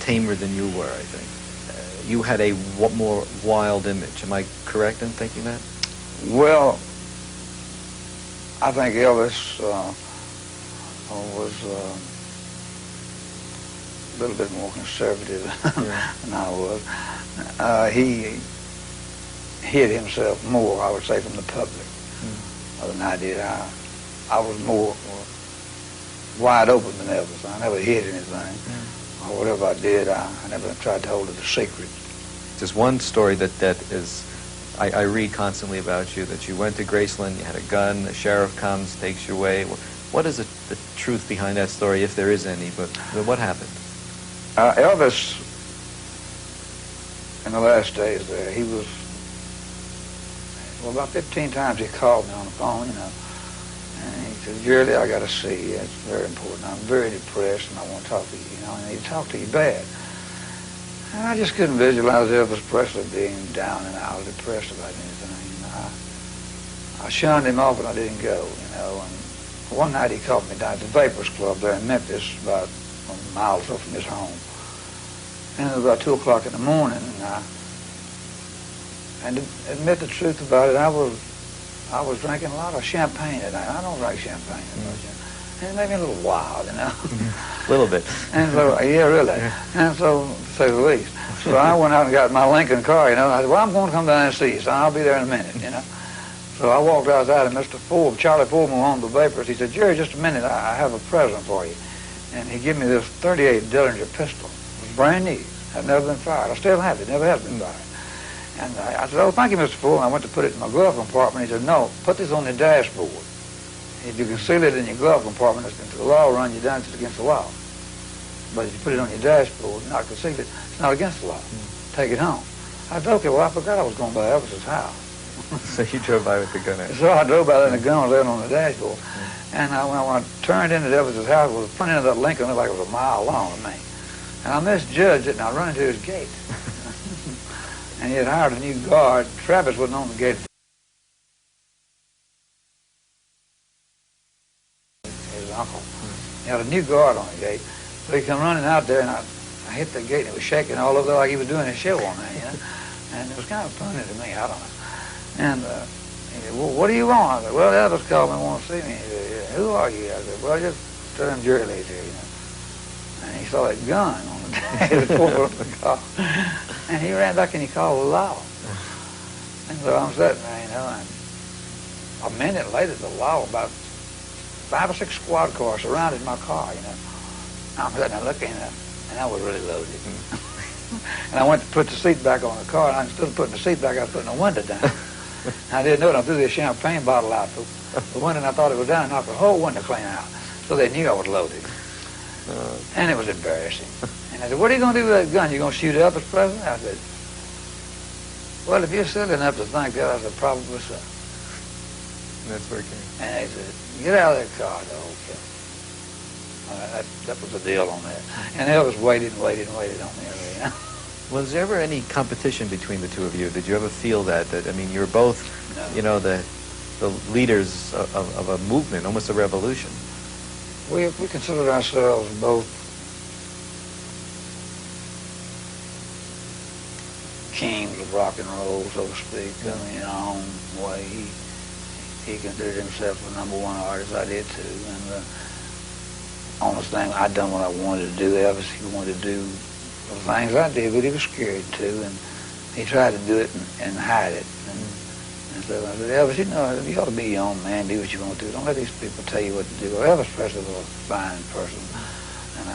tamer than you were, I think. You had a more wild image. Am I correct in thinking that? Well, I think Elvis was a little bit more conservative than I was. He hid himself more, I would say, from the public than I did. I was more wide open than Elvis. I never hid anything. Or whatever I did, I never tried to hold it a secret. There's one story that is, I read constantly about you, that you went to Graceland, you had a gun, the sheriff comes, takes you away. What is the truth behind that story, if there is any, but what happened? Elvis, in the last days there, he was, well, about 15 times he called me on the phone, you know, and he said, "Jerry, I got to see you. It's very important. I'm very depressed, and I want to talk to you, you know, and he talked to you bad." And I just couldn't visualize Elvis Presley being down and out, depressed about anything. You know, I shunned him off, and I didn't go, you know. And one night he called me down at the Vapors Club there in Memphis, about a mile or so from his home. And it was about 2 o'clock in the morning, and to admit the truth about it, I was drinking a lot of champagne that night. I don't drink champagne that much. And it made me a little wild, you know. A little bit. And so, yeah, really. And so, to say the least. So I went out and got my Lincoln car, you know. And I said, "Well, I'm going to come down and see you, so I'll be there in a minute, you know." So I walked outside, and Mr. Forbes, Charlie Forbes, who owned the Vapors, he said, "Jerry, just a minute, I have a present for you." And he gave me this .38 Dillinger pistol. It was brand new. Had never been fired. I still have it. Never has been fired. And I said, "Oh, thank you, Mr. Forbes." And I went to put it in my glove compartment. He said, "No, put this on the dashboard. If you conceal it in your glove compartment, the law will run you down, it's against the law. But if you put it on your dashboard, not conceal it, it's not against the law. Take it home." I said, "Okay, well, I forgot I was going by Elvis's house." So you drove by with the gun out. So I drove by there, and the gun was there on the dashboard. And when I turned into Elvis's house, the front end of that Lincoln looked like it was a mile long to me. And I misjudged it, and I run into his gate. And he had hired a new guard. Travis wasn't on the gate. His uncle. He had a new guard on the gate. So he come running out there, and I hit the gate, and it was shaking all over like he was doing a show on there, you know. And it was kind of funny to me, I don't know. And he said, "Well, what do you want?" I said, "Well, Elvis called me and want to see me." He said, "Yeah, who are you?" I said, "Well, just tell him Jerry Lee's here, you know." And he saw that gun on the dashboard of the car. And he ran back and he called the law. And so I'm sitting there, you know, and a minute later, the law, about 5 or 6 squad cars surrounded my car, you know. I'm sitting there looking, and I was really loaded. And I went to put the seat back on the car, and instead of putting the seat back, I was putting the window down. I didn't know it. I threw this champagne bottle out the window, and I thought it was down and knocked the whole window clean out. So they knew I was loaded. And it was embarrassing. And I said, "What are you going to do with that gun? You going to shoot Elvis Presley?" I said, "Well, if you're silly enough to think that," I said, "probably so." And that's where it came. And they said, "Get out of that car, though." That was the deal on that. And Elvis waited and waited and waited on me. You know? Was there ever any competition between the two of you? Did you ever feel that I mean, you're both, you know, the leaders of a movement, almost a revolution. We considered ourselves both kings of rock and roll, so to speak. I mean, in our own way. He considered himself the #1 artist. I did too. And the honest thing, I'd done what I wanted to do. Elvis, he wanted to do the things I did, but he was scared too, and he tried to do it and hide it. And so I said, "Elvis, you know, you ought to be your own man, do what you want to do. Don't let these people tell you what to do." Well, Elvis Presley was a fine person, and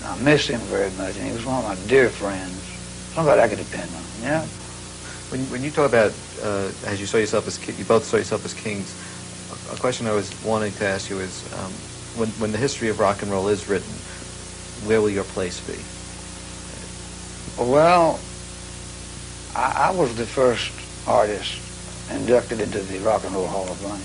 I miss him very much, and he was one of my dear friends, somebody I could depend on, you know? When you talk about, as you saw yourself as, you both saw yourself as kings, a question I was wanting to ask you is, when the history of rock and roll is written, where will your place be? Well, I was the first artist inducted into the Rock and Roll Hall of Fame.